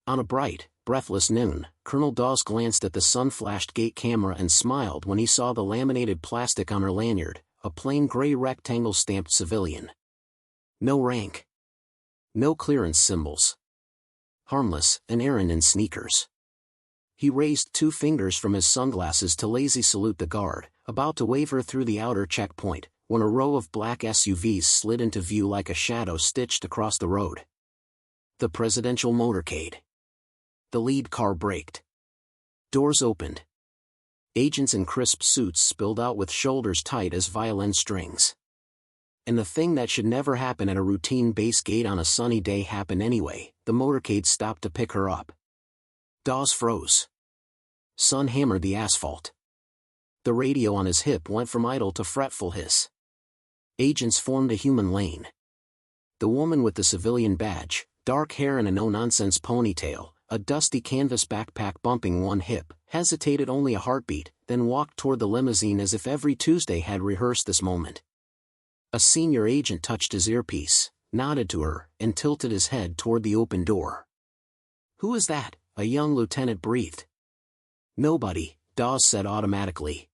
On a bright, breathless noon, Colonel Dawes glanced at the sun-flashed gate camera and smiled when he saw the laminated plastic on her lanyard, a plain gray rectangle stamped civilian. No rank. No clearance symbols. Harmless, an errand in sneakers. He raised 2 fingers from his sunglasses to lazy salute the guard, about to wave her through the outer checkpoint, when a row of black SUVs slid into view like a shadow stitched across the road. The presidential motorcade. The lead car braked. Doors opened. Agents in crisp suits spilled out with shoulders tight as violin strings. And the thing that should never happen at a routine base gate on a sunny day happened anyway. The motorcade stopped to pick her up. Dawes froze. Sun hammered the asphalt. The radio on his hip went from idle to fretful hiss. Agents formed a human lane. The woman with the civilian badge, dark hair and a no-nonsense ponytail, a dusty canvas backpack bumping one hip, hesitated only a heartbeat, then walked toward the limousine as if every Tuesday had rehearsed this moment. A senior agent touched his earpiece, nodded to her, and tilted his head toward the open door. "Who is that?" a young lieutenant breathed. "Nobody," Dawes said automatically.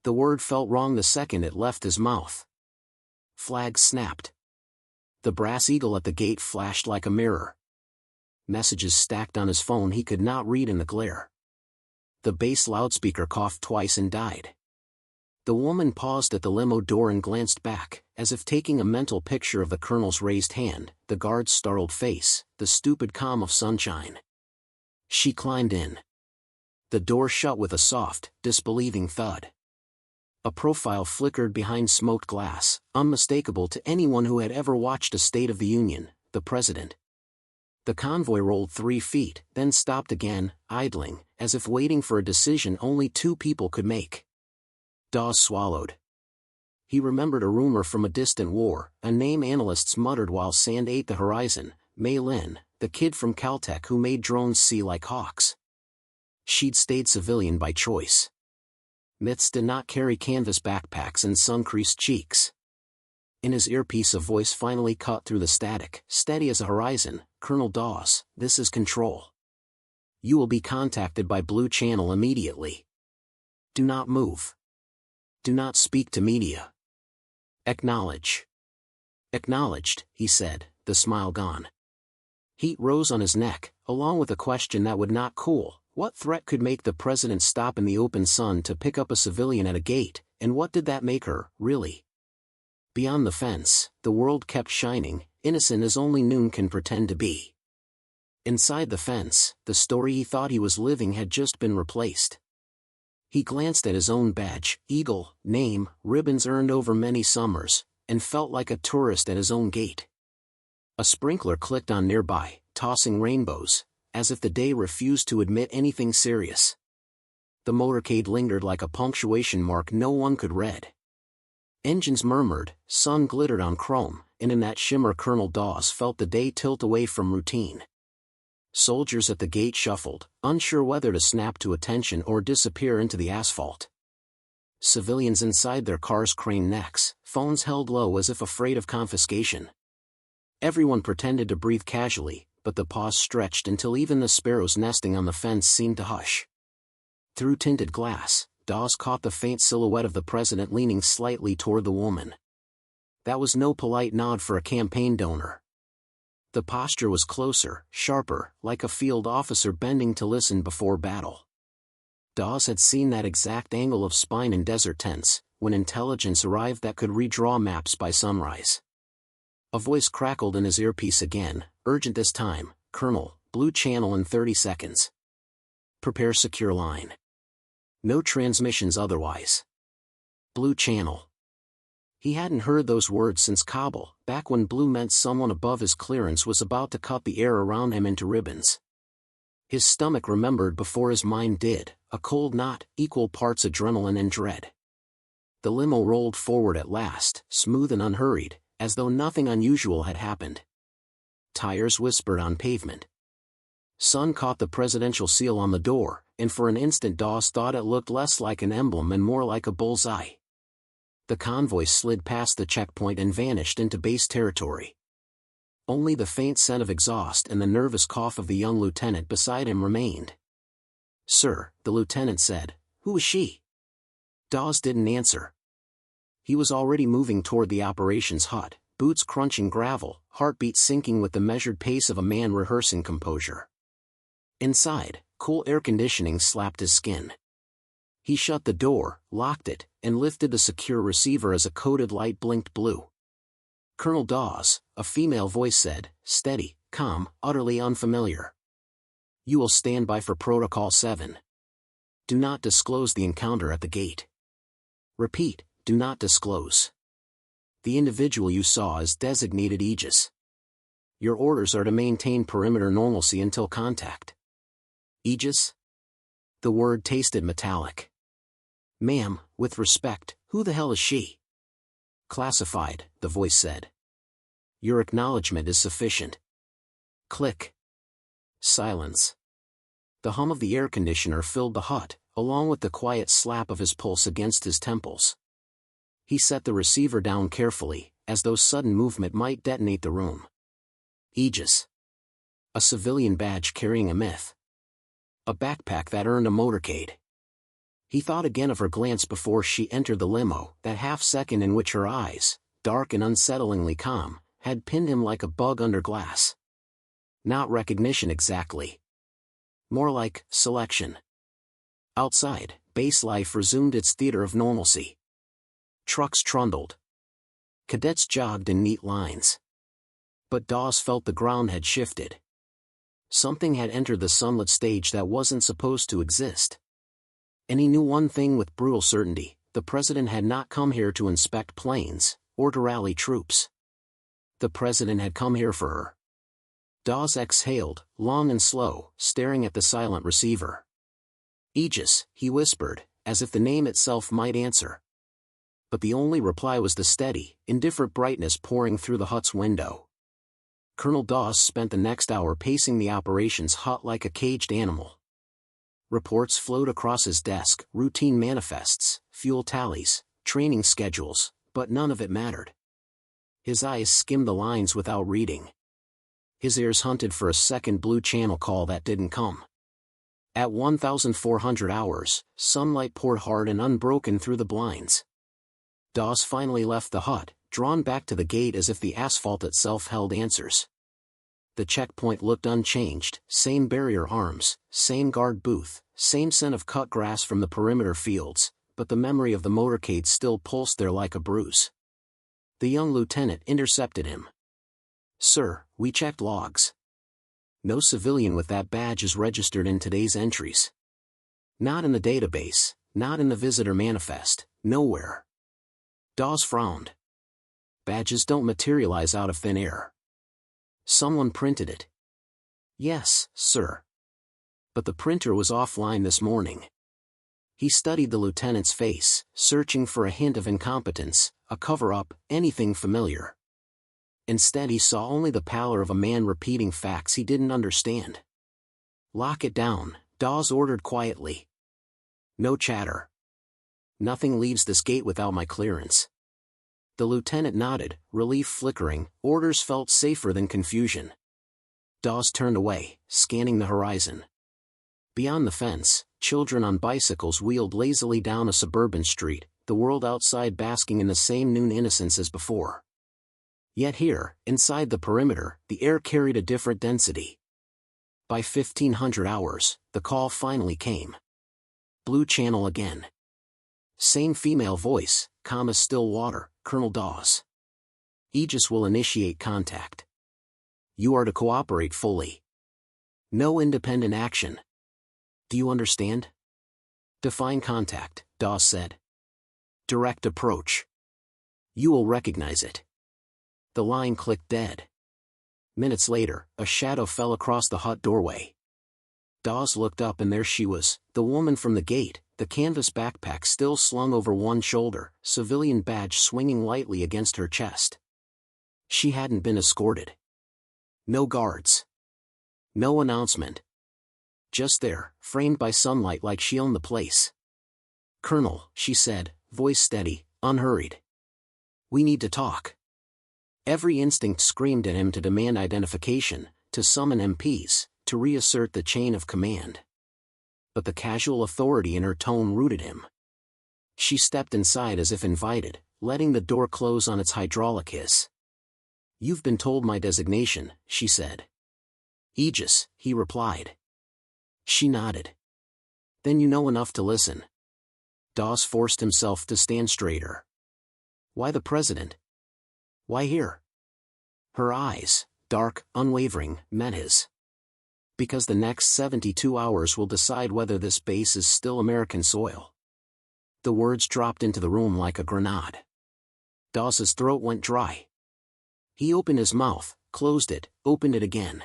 The word felt wrong the second it left his mouth. Flags snapped. The brass eagle at the gate flashed like a mirror. Messages stacked on his phone he could not read in the glare. The bass loudspeaker coughed twice and died. The woman paused at the limo door and glanced back, as if taking a mental picture of the colonel's raised hand, the guard's startled face, the stupid calm of sunshine. She climbed in. The door shut with a soft, disbelieving thud. A profile flickered behind smoked glass, unmistakable to anyone who had ever watched a State of the Union, the president. The convoy rolled 3 feet, then stopped again, idling, as if waiting for a decision only 2 people could make. Dawes swallowed. He remembered a rumor from a distant war, a name analysts muttered while sand ate the horizon, Mei Lin, the kid from Caltech who made drones see like hawks. She'd stayed civilian by choice. Myths did not carry canvas backpacks and sun-creased cheeks. In his earpiece a voice finally cut through the static, steady as a horizon. "Colonel Dawes, this is Control. You will be contacted by Blue Channel immediately. Do not move. Do not speak to media. Acknowledge." "Acknowledged," he said, the smile gone. Heat rose on his neck, along with a question that would not cool. What threat could make the president stop in the open sun to pick up a civilian at a gate, and what did that make her, really? Beyond the fence, the world kept shining, innocent as only noon can pretend to be. Inside the fence, the story he thought he was living had just been replaced. He glanced at his own badge, eagle, name, ribbons earned over many summers, and felt like a tourist at his own gate. A sprinkler clicked on nearby, tossing rainbows, as if the day refused to admit anything serious. The motorcade lingered like a punctuation mark no one could read. Engines murmured, sun glittered on chrome, and in that shimmer Colonel Dawes felt the day tilt away from routine. Soldiers at the gate shuffled, unsure whether to snap to attention or disappear into the asphalt. Civilians inside their cars craned necks, phones held low as if afraid of confiscation. Everyone pretended to breathe casually, but the pause stretched until even the sparrows nesting on the fence seemed to hush. Through tinted glass, Dawes caught the faint silhouette of the president leaning slightly toward the woman. That was no polite nod for a campaign donor. The posture was closer, sharper, like a field officer bending to listen before battle. Dawes had seen that exact angle of spine in desert tents, when intelligence arrived that could redraw maps by sunrise. A voice crackled in his earpiece again, urgent this time, "Colonel, Blue Channel in 30 seconds. Prepare secure line. No transmissions otherwise. Blue Channel." He hadn't heard those words since Kabul, back when blue meant someone above his clearance was about to cut the air around him into ribbons. His stomach remembered before his mind did, a cold knot, equal parts adrenaline and dread. The limo rolled forward at last, smooth and unhurried, as though nothing unusual had happened. Tires whispered on pavement. Sun caught the presidential seal on the door, and for an instant Dawes thought it looked less like an emblem and more like a bullseye. The convoy slid past the checkpoint and vanished into base territory. Only the faint scent of exhaust and the nervous cough of the young lieutenant beside him remained. "Sir," the lieutenant said, "who is she?" Dawes didn't answer. He was already moving toward the operations hut, boots crunching gravel, heartbeat syncing with the measured pace of a man rehearsing composure. Inside, cool air conditioning slapped his skin. He shut the door, locked it, and lifted the secure receiver as a coded light blinked blue. "Colonel Dawes," a female voice said, steady, calm, utterly unfamiliar. "You will stand by for Protocol 7. Do not disclose the encounter at the gate. Repeat, do not disclose. The individual you saw is designated Aegis. Your orders are to maintain perimeter normalcy until contact." Aegis? The word tasted metallic. "Ma'am, with respect, who the hell is she?" "Classified," the voice said. "Your acknowledgement is sufficient." Click. Silence. The hum of the air conditioner filled the hut, along with the quiet slap of his pulse against his temples. He set the receiver down carefully, as though sudden movement might detonate the room. Aegis. A civilian badge carrying a myth. A backpack that earned a motorcade. He thought again of her glance before she entered the limo, that half-second in which her eyes, dark and unsettlingly calm, had pinned him like a bug under glass. Not recognition exactly. More like selection. Outside, base life resumed its theater of normalcy. Trucks trundled. Cadets jogged in neat lines. But Dawes felt the ground had shifted. Something had entered the sunlit stage that wasn't supposed to exist. And he knew one thing with brutal certainty: the president had not come here to inspect planes, or to rally troops. The president had come here for her. Dawes exhaled, long and slow, staring at the silent receiver. "Aegis," he whispered, as if the name itself might answer. But the only reply was the steady, indifferent brightness pouring through the hut's window. Colonel Dawes spent the next hour pacing the operations hut like a caged animal. Reports flowed across his desk, routine manifests, fuel tallies, training schedules, but none of it mattered. His eyes skimmed the lines without reading. His ears hunted for a second blue channel call that didn't come. At 1,400 hours, sunlight poured hard and unbroken through the blinds. Dawes finally left the hut, drawn back to the gate as if the asphalt itself held answers. The checkpoint looked unchanged, same barrier arms, same guard booth, same scent of cut grass from the perimeter fields, but the memory of the motorcade still pulsed there like a bruise. The young lieutenant intercepted him. "Sir, we checked logs. No civilian with that badge is registered in today's entries. Not in the database, not in the visitor manifest, nowhere." Dawes frowned. "Badges don't materialize out of thin air. Someone printed it." "Yes, sir. But the printer was offline this morning." He studied the lieutenant's face, searching for a hint of incompetence, a cover-up, anything familiar. Instead he saw only the pallor of a man repeating facts he didn't understand. "Lock it down," Dawes ordered quietly. "No chatter. Nothing leaves this gate without my clearance." The lieutenant nodded, relief flickering. Orders felt safer than confusion. Dawes turned away, scanning the horizon. Beyond the fence, children on bicycles wheeled lazily down a suburban street, the world outside basking in the same noon innocence as before. Yet here, inside the perimeter, the air carried a different density. By 1,500 hours, the call finally came. Blue channel again. Same female voice, calm as still water. "Colonel Dawes. Aegis will initiate contact. You are to cooperate fully. No independent action. Do you understand?" "Define contact," Dawes said. "Direct approach. You will recognize it." The line clicked dead. Minutes later, a shadow fell across the hut doorway. Dawes looked up and there she was, the woman from the gate, the canvas backpack still slung over one shoulder, civilian badge swinging lightly against her chest. She hadn't been escorted. No guards. No announcement. Just there, framed by sunlight like she owned the place. "Colonel," she said, voice steady, unhurried. "We need to talk." Every instinct screamed at him to demand identification, to summon MPs, to reassert the chain of command. But the casual authority in her tone rooted him. She stepped inside as if invited, letting the door close on its hydraulic hiss. "You've been told my designation," she said. "Aegis," he replied. She nodded. "Then you know enough to listen." Dawes forced himself to stand straighter. "Why the president? Why here?" Her eyes, dark, unwavering, met his. "Because the next 72 hours will decide whether this base is still American soil." The words dropped into the room like a grenade. Dawes's throat went dry. He opened his mouth, closed it, opened it again.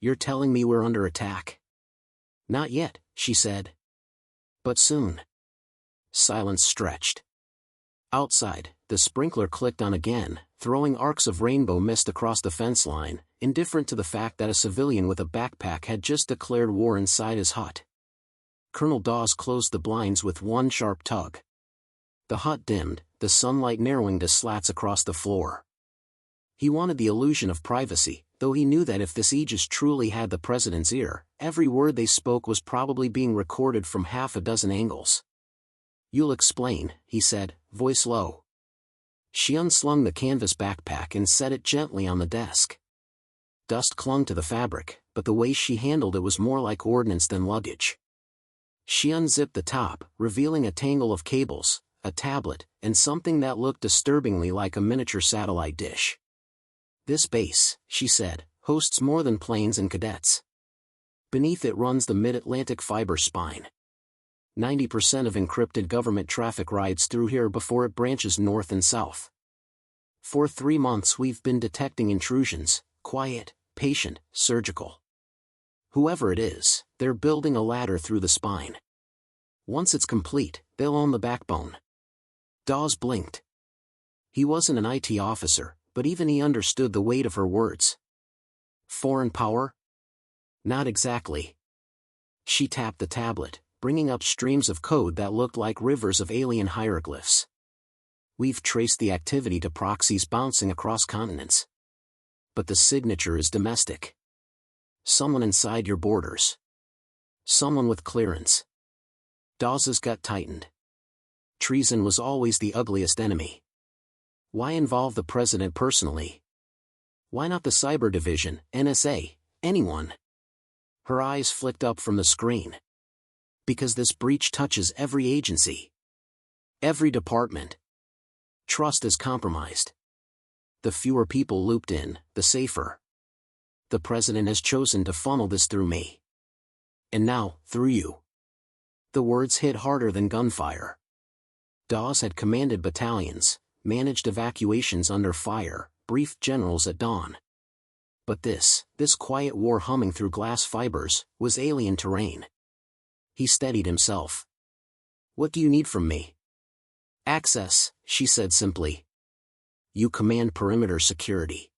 "You're telling me we're under attack?" "Not yet," she said. "But soon." Silence stretched. Outside, the sprinkler clicked on again, throwing arcs of rainbow mist across the fence line, indifferent to the fact that a civilian with a backpack had just declared war inside his hut. Colonel Dawes closed the blinds with one sharp tug. The hut dimmed, the sunlight narrowing to slats across the floor. He wanted the illusion of privacy, though he knew that if this Aegis truly had the president's ear, every word they spoke was probably being recorded from half a dozen angles. "You'll explain," he said, voice low. She unslung the canvas backpack and set it gently on the desk. Dust clung to the fabric, but the way she handled it was more like ordnance than luggage. She unzipped the top, revealing a tangle of cables, a tablet, and something that looked disturbingly like a miniature satellite dish. "This base," she said, "hosts more than planes and cadets. Beneath it runs the mid-Atlantic fiber spine. 90% of encrypted government traffic rides through here before it branches north and south. For 3 months we've been detecting intrusions, quiet, patient, surgical. Whoever it is, they're building a ladder through the spine. Once it's complete, they'll own the backbone." Dawes blinked. He wasn't an IT officer, but even he understood the weight of her words. Foreign power? Not exactly. She tapped the tablet, bringing up streams of code that looked like rivers of alien hieroglyphs. "We've traced the activity to proxies bouncing across continents. But the signature is domestic. Someone inside your borders. Someone with clearance." Dawes's gut tightened. Treason was always the ugliest enemy. Why involve the president personally? Why not the cyber division, NSA, anyone? Her eyes flicked up from the screen. "Because this breach touches every agency. Every department. Trust is compromised. The fewer people looped in, the safer. The president has chosen to funnel this through me. And now, through you." The words hit harder than gunfire. Dawes had commanded battalions, managed evacuations under fire, briefed generals at dawn. But this quiet war humming through glass fibers, was alien terrain. He steadied himself. "What do you need from me?" "Access," she said simply. "You command perimeter security.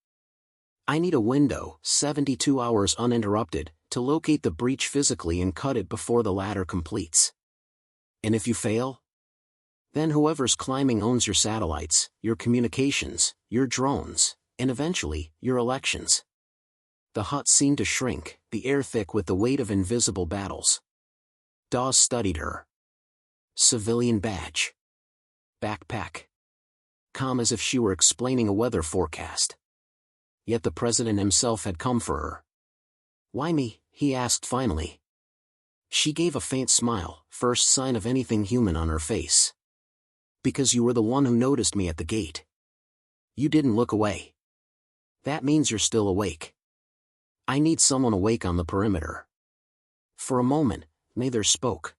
I need a window, 72 hours uninterrupted, to locate the breach physically and cut it before the ladder completes. And if you fail? Then whoever's climbing owns your satellites, your communications, your drones, and eventually, your elections." The hut seemed to shrink, the air thick with the weight of invisible battles. Dawes studied her. Civilian badge. Backpack. Calm as if she were explaining a weather forecast. Yet the president himself had come for her. "Why me?" he asked finally. She gave a faint smile, first sign of anything human on her face. "Because you were the one who noticed me at the gate. You didn't look away. That means you're still awake. I need someone awake on the perimeter." For a moment, neither spoke.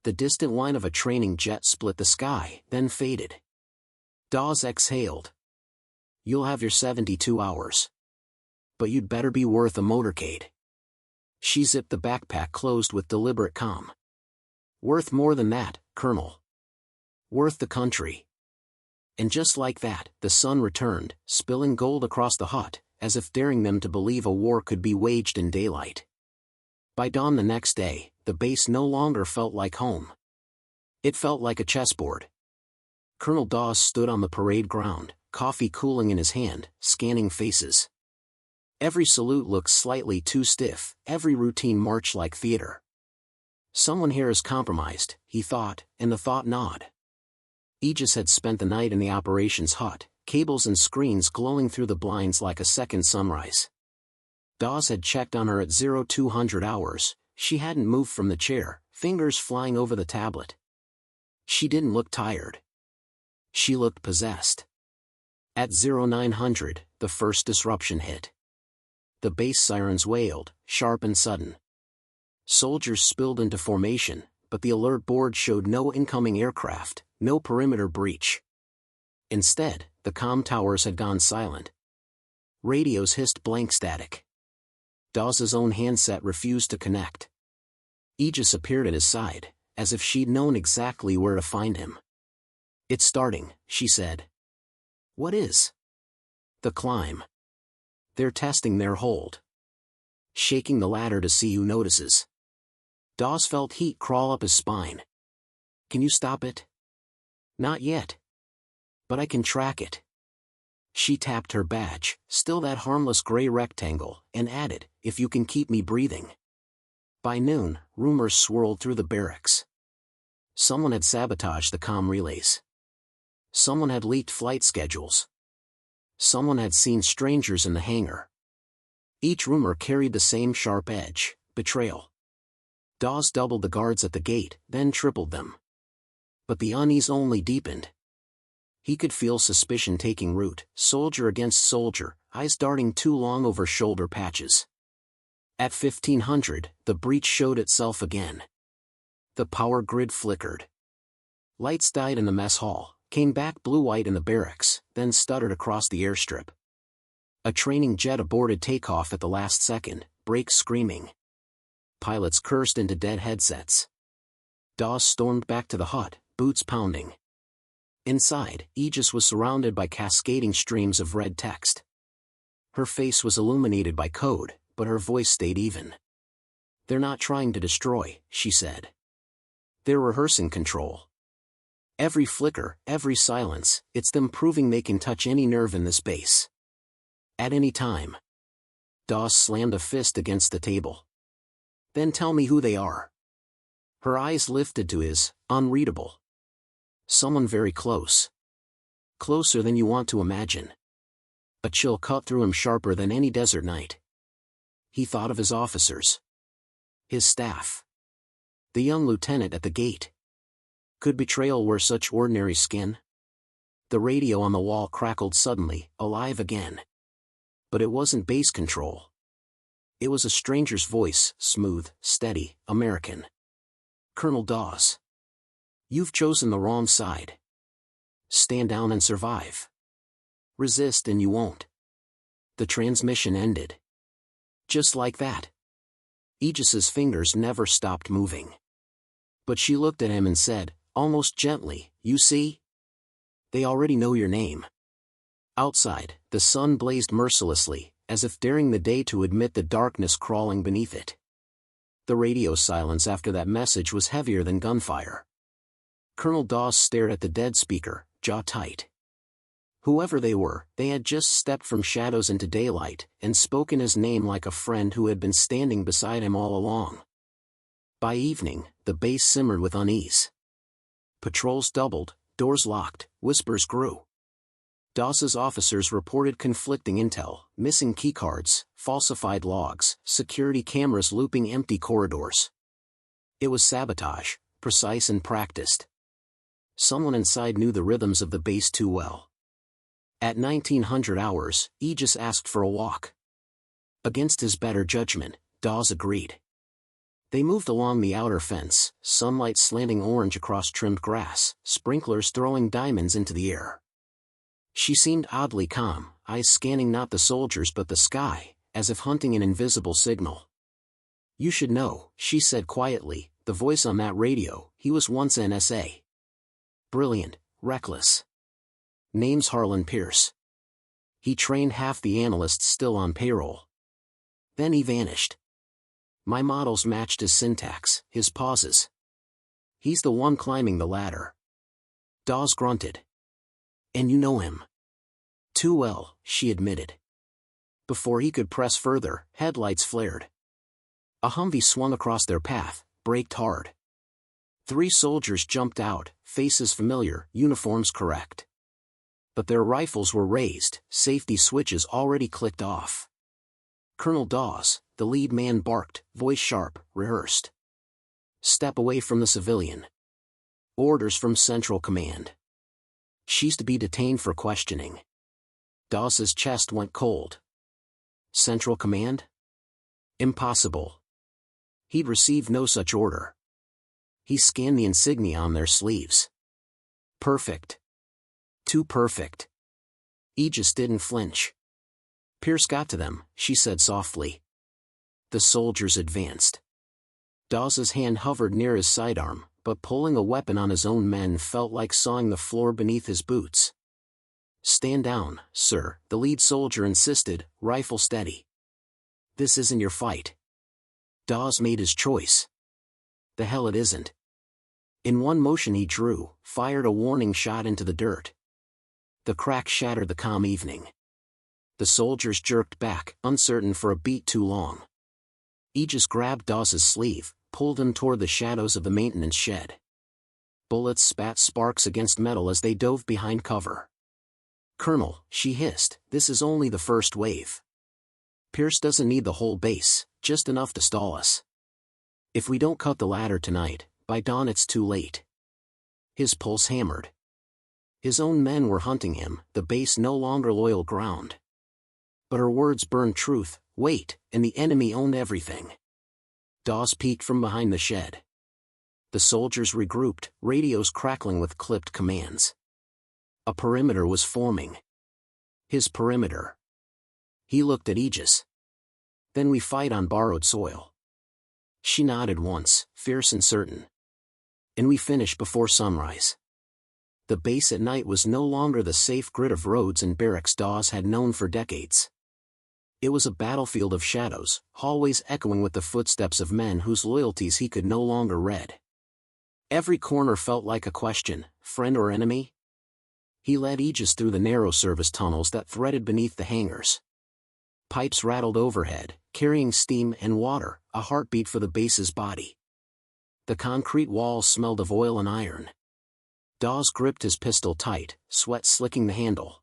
The distant whine of a training jet split the sky, then faded. Dawes exhaled. "You'll have your 72 hours. But you'd better be worth a motorcade." She zipped the backpack closed with deliberate calm. "Worth more than that, Colonel. Worth the country." And just like that, the sun returned, spilling gold across the hut, as if daring them to believe a war could be waged in daylight. By dawn the next day, the base no longer felt like home. It felt like a chessboard. Colonel Dawes stood on the parade ground, coffee cooling in his hand, scanning faces. Every salute looked slightly too stiff, every routine march like theater. Someone here is compromised, he thought, and the thought gnawed. Aegis had spent the night in the operations hut, cables and screens glowing through the blinds like a second sunrise. Dawes had checked on her at 0200 hours, she hadn't moved from the chair, fingers flying over the tablet. She didn't look tired. She looked possessed. At 0900, the first disruption hit. The base sirens wailed, sharp and sudden. Soldiers spilled into formation, but the alert board showed no incoming aircraft, no perimeter breach. Instead, the comm towers had gone silent. Radios hissed blank static. Dawes' own handset refused to connect. Aegis appeared at his side, as if she'd known exactly where to find him. "It's starting," she said. "What is?" "The climb. They're testing their hold. Shaking the ladder to see who notices." Dawes felt heat crawl up his spine. "Can you stop it?" "Not yet. But I can track it." She tapped her badge, still that harmless gray rectangle, and added, "If you can keep me breathing." By noon, rumors swirled through the barracks. Someone had sabotaged the comm relays. Someone had leaked flight schedules. Someone had seen strangers in the hangar. Each rumor carried the same sharp edge: betrayal. Dawes doubled the guards at the gate, then tripled them. But the unease only deepened. He could feel suspicion taking root, soldier against soldier, eyes darting too long over shoulder patches. At 1500, the breach showed itself again. The power grid flickered. Lights died in the mess hall, came back blue-white in the barracks, then stuttered across the airstrip. A training jet aborted takeoff at the last second, brakes screaming. Pilots cursed into dead headsets. Dawes stormed back to the hut, boots pounding. Inside, Aegis was surrounded by cascading streams of red text. Her face was illuminated by code, but her voice stayed even. "They're not trying to destroy," she said. "They're rehearsing control. Every flicker, every silence, it's them proving they can touch any nerve in this base. At any time." Dawes slammed a fist against the table. "Then tell me who they are." Her eyes lifted to his, unreadable. "Someone very close. Closer than you want to imagine." A chill cut through him sharper than any desert night. He thought of his officers. His staff. The young lieutenant at the gate. Could betrayal wear such ordinary skin? The radio on the wall crackled suddenly, alive again. But it wasn't base control. It was a stranger's voice, smooth, steady, American. "Colonel Dawes. You've chosen the wrong side. Stand down and survive. Resist and you won't." The transmission ended. Just like that. Aegis's fingers never stopped moving. But she looked at him and said, almost gently, "You see? They already know your name." Outside, the sun blazed mercilessly, as if daring the day to admit the darkness crawling beneath it. The radio silence after that message was heavier than gunfire. Colonel Dawes stared at the dead speaker, jaw tight. Whoever they were, they had just stepped from shadows into daylight, and spoken his name like a friend who had been standing beside him all along. By evening, the base simmered with unease. Patrols doubled, doors locked, whispers grew. Dawes' officers reported conflicting intel, missing keycards, falsified logs, security cameras looping empty corridors. It was sabotage, precise and practiced. Someone inside knew the rhythms of the base too well. At 1900 hours, Aegis asked for a walk. Against his better judgment, Dawes agreed. They moved along the outer fence, sunlight slanting orange across trimmed grass, sprinklers throwing diamonds into the air. She seemed oddly calm, eyes scanning not the soldiers but the sky, as if hunting an invisible signal. "You should know," she said quietly, "the voice on that radio, he was once NSA. Brilliant, reckless. Name's Harlan Pierce. He trained half the analysts still on payroll. Then he vanished. My models matched his syntax, his pauses. He's the one climbing the ladder." Dawes grunted. "And you know him?" Too well, she admitted. Before he could press further, headlights flared. A Humvee swung across their path, braked hard. 3 soldiers jumped out, faces familiar, uniforms correct. But their rifles were raised, safety switches already clicked off. Colonel Dawes, the lead man, barked, voice sharp, rehearsed. Step away from the civilian. Orders from Central Command. She's to be detained for questioning. Dawes's chest went cold. Central Command? Impossible. He'd received no such order. He scanned the insignia on their sleeves. Perfect. Too perfect. Aegis didn't flinch. Pierce got to them, she said softly. The soldiers advanced. Dawes's hand hovered near his sidearm, but pulling a weapon on his own men felt like sawing the floor beneath his boots. Stand down, sir, the lead soldier insisted, rifle steady. This isn't your fight. Dawes made his choice. The hell it isn't. In one motion he drew, fired a warning shot into the dirt. The crack shattered the calm evening. The soldiers jerked back, uncertain for a beat too long. Aegis grabbed Dawes's sleeve, pulled him toward the shadows of the maintenance shed. Bullets spat sparks against metal as they dove behind cover. Colonel, she hissed, this is only the first wave. Pierce doesn't need the whole base, just enough to stall us. If we don't cut the ladder tonight, by dawn it's too late. His pulse hammered. His own men were hunting him, the base no longer loyal ground. But her words burned truth, weight, and the enemy owned everything. Dawes peeked from behind the shed. The soldiers regrouped, radios crackling with clipped commands. A perimeter was forming. His perimeter. He looked at Aegis. Then we fight on borrowed soil. She nodded once, fierce and certain. And we finish before sunrise. The base at night was no longer the safe grid of roads and barracks Dawes had known for decades. It was a battlefield of shadows, hallways echoing with the footsteps of men whose loyalties he could no longer read. Every corner felt like a question, friend or enemy? He led Aegis through the narrow service tunnels that threaded beneath the hangars. Pipes rattled overhead, carrying steam and water, a heartbeat for the base's body. The concrete walls smelled of oil and iron. Dawes gripped his pistol tight, sweat slicking the handle.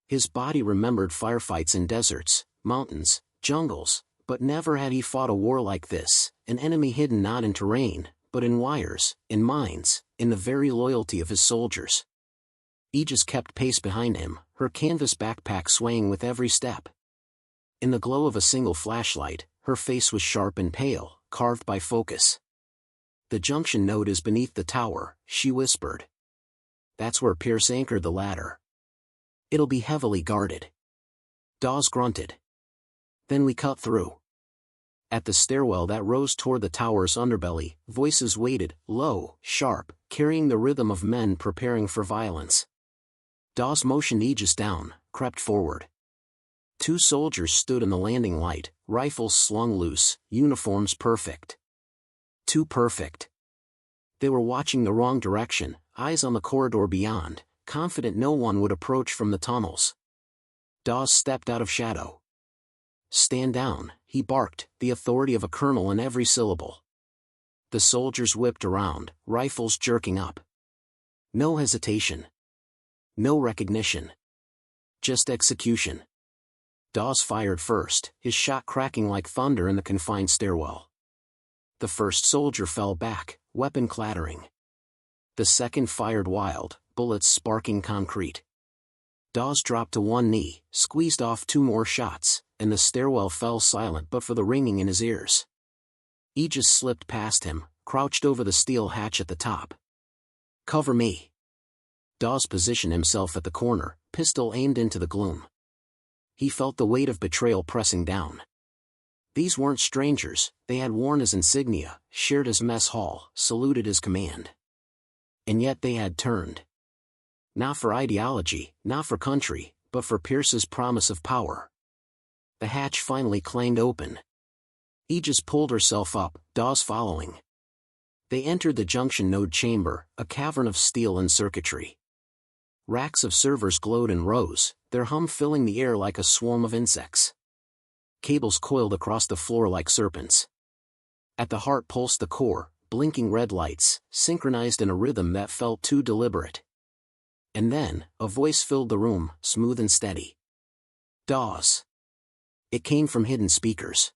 His body remembered firefights in deserts, mountains, jungles, but never had he fought a war like this, an enemy hidden not in terrain, but in wires, in mines, in the very loyalty of his soldiers. Aegis kept pace behind him, her canvas backpack swaying with every step. In the glow of a single flashlight, her face was sharp and pale, carved by focus. The junction node is beneath the tower, she whispered. That's where Pierce anchored the ladder. It'll be heavily guarded. Dawes grunted. Then we cut through. At the stairwell that rose toward the tower's underbelly, voices waited, low, sharp, carrying the rhythm of men preparing for violence. Dawes motioned Aegis down, crept forward. 2 soldiers stood in the landing light, rifles slung loose, uniforms perfect. Too perfect. They were watching the wrong direction, eyes on the corridor beyond, confident no one would approach from the tunnels. Dawes stepped out of shadow. Stand down, he barked, the authority of a colonel in every syllable. The soldiers whipped around, rifles jerking up. No hesitation. No recognition. Just execution. Dawes fired first, his shot cracking like thunder in the confined stairwell. The first soldier fell back, weapon clattering. The second fired wild, bullets sparking concrete. Dawes dropped to one knee, squeezed off 2 more shots, and the stairwell fell silent but for the ringing in his ears. Aegis slipped past him, crouched over the steel hatch at the top. Cover me. Dawes positioned himself at the corner, pistol aimed into the gloom. He felt the weight of betrayal pressing down. These weren't strangers, they had worn his insignia, shared his mess hall, saluted his command. And yet they had turned. Not for ideology, not for country, but for Pierce's promise of power. The hatch finally clanged open. Aegis pulled herself up, Dawes following. They entered the junction node chamber, a cavern of steel and circuitry. Racks of servers glowed in rows, their hum filling the air like a swarm of insects. Cables coiled across the floor like serpents. At the heart pulsed the core, blinking red lights, synchronized in a rhythm that felt too deliberate. And then, a voice filled the room, smooth and steady. Dawes. It came from hidden speakers.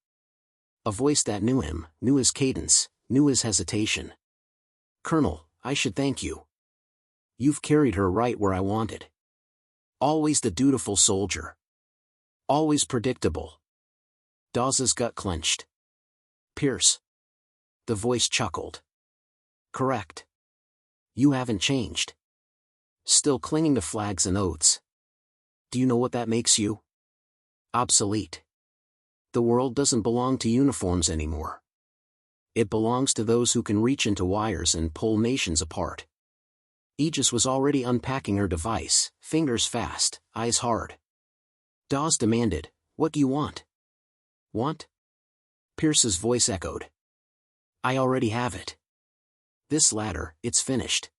A voice that knew him, knew his cadence, knew his hesitation. Colonel, I should thank you. You've carried her right where I wanted. Always the dutiful soldier. Always predictable. Dawes's gut clenched. Pierce. The voice chuckled. Correct. You haven't changed. Still clinging to flags and oaths. Do you know what that makes you? Obsolete. The world doesn't belong to uniforms anymore. It belongs to those who can reach into wires and pull nations apart. Aegis was already unpacking her device, fingers fast, eyes hard. Dawes demanded, "What do you want?" Want? Pierce's voice echoed. I already have it. This ladder, it's finished.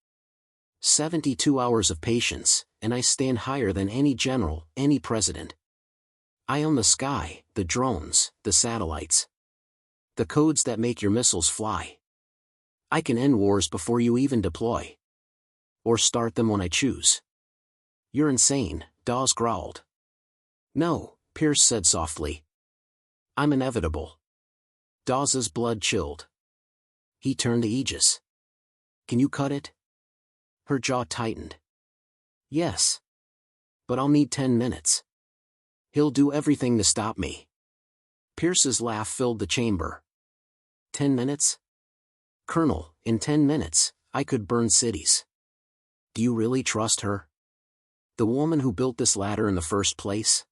72 hours of patience, and I stand higher than any general, any president. I own the sky, the drones, the satellites. The codes that make your missiles fly. I can end wars before you even deploy. Or start them when I choose. You're insane, Dawes growled. No, Pierce said softly. I'm inevitable. Dawes's blood chilled. He turned to Aegis. Can you cut it? Her jaw tightened. Yes. But I'll need 10 minutes. He'll do everything to stop me. Pierce's laugh filled the chamber. 10 minutes? Colonel, in 10 minutes, I could burn cities. Do you really trust her? The woman who built this ladder in the first place?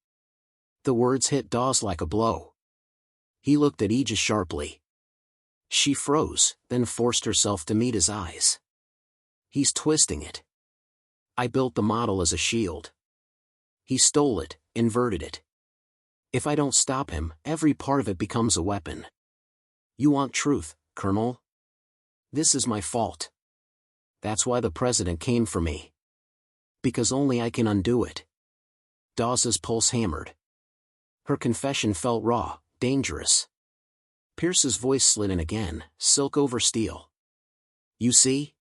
The words hit Dawes like a blow. He looked at Aegis sharply. She froze, then forced herself to meet his eyes. He's twisting it. I built the model as a shield. He stole it, inverted it. If I don't stop him, every part of it becomes a weapon. You want truth, Colonel? This is my fault. That's why the president came for me. Because only I can undo it. Dawes's pulse hammered. Her confession felt raw, dangerous. Pierce's voice slid in again, silk over steel. You see?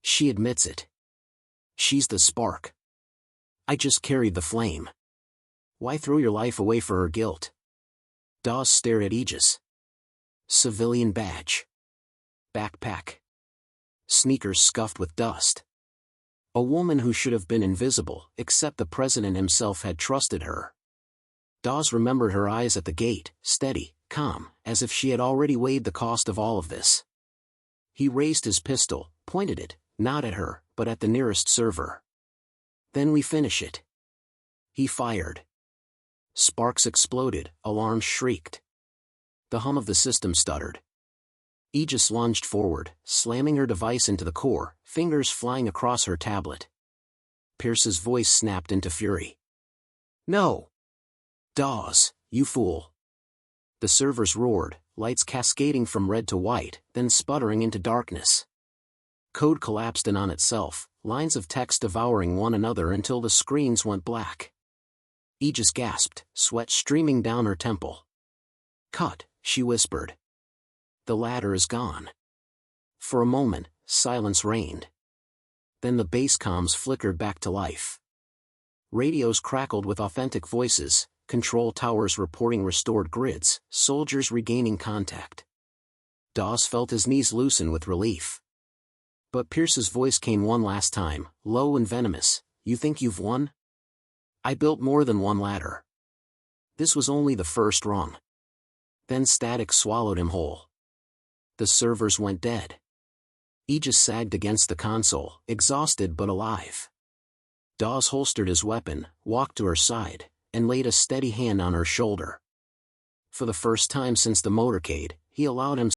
She admits it. She's the spark. I just carried the flame. Why throw your life away for her guilt? Dawes stared at Aegis. Civilian badge. Backpack. Sneakers scuffed with dust. A woman who should have been invisible, except the president himself had trusted her. Dawes remembered her eyes at the gate, steady, calm, as if she had already weighed the cost of all of this. He raised his pistol, pointed it, not at her, but at the nearest server. Then we finish it. He fired. Sparks exploded, alarms shrieked. The hum of the system stuttered. Aegis lunged forward, slamming her device into the core, fingers flying across her tablet. Pierce's voice snapped into fury. No! Dawes, you fool! The servers roared, lights cascading from red to white, then sputtering into darkness. Code collapsed in on itself, lines of text devouring one another until the screens went black. Aegis gasped, sweat streaming down her temple. Cut, she whispered. The ladder is gone. For a moment, silence reigned. Then the base comms flickered back to life. Radios crackled with authentic voices, control towers reporting restored grids, soldiers regaining contact. Dawes felt his knees loosen with relief. But Pierce's voice came one last time, low and venomous. You think you've won? I built more than one ladder. This was only the first rung. Then static swallowed him whole. The servers went dead. Aegis sagged against the console, exhausted but alive. Dawes holstered his weapon, walked to her side, and laid a steady hand on her shoulder. For the first time since the motorcade, he allowed himself